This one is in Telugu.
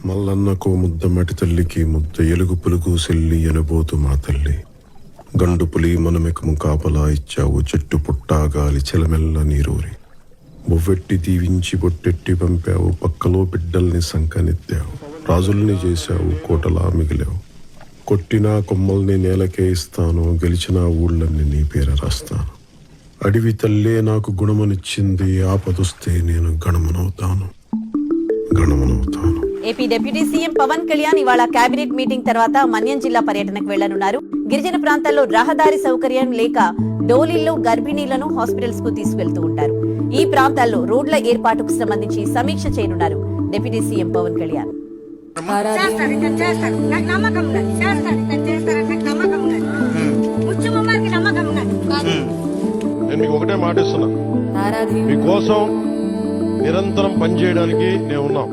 మల్లన్నకో ముద్ద మటి తల్లికి ముద్ద ఎలుగు పులుగు సెల్లి ఎనబోతు మా తల్లి. గండు పులి మనమెకము కాపలా ఇచ్చావు, చెట్టు పుట్టా గాలి చెలమెల్ల నీరూరి. బొవ్వెట్టి దీవించి బొట్టెట్టి పంపావు, పక్కలో బిడ్డల్ని సంకనెత్తావు. రాజుల్ని చేశావు, కోటలా మిగిలావు. కొట్టినా కొమ్మల్ని నేలకే ఇస్తాను, గెలిచిన ఊళ్ళన్ని నీ పేర రాస్తాను. అడివి తల్లే నాకు గుణమనిచ్చింది, ఆపదొస్తే నేను గణమనవుతాను. AP deputy CM Pawan Kalyan ఇవాళ కేబినెట్ మీటింగ్ తర్వాత మన్యం జిల్లా పర్యటనకు వెళ్లనున్నారు. గిరిజన ప్రాంతాల్లో రహదారి సౌకర్యం లేక డోలీల్లో గర్భిణీలను హాస్పిటల్స్ కు తీసుకెళ్తూ ఉంటారు. ఈ ప్రాంతాల్లో రోడ్ల ఏర్పాటుకు సంబంధించి సమీక్ష చేయనున్నారు డిప్యూటీ సీఎం పవన్ కళ్యాణ్. నేను మీకు ఒకటే మాట ఇస్తున్నా, మీకోసం నిరంతరం పనిచేయడానికి నేను ఉన్నాం.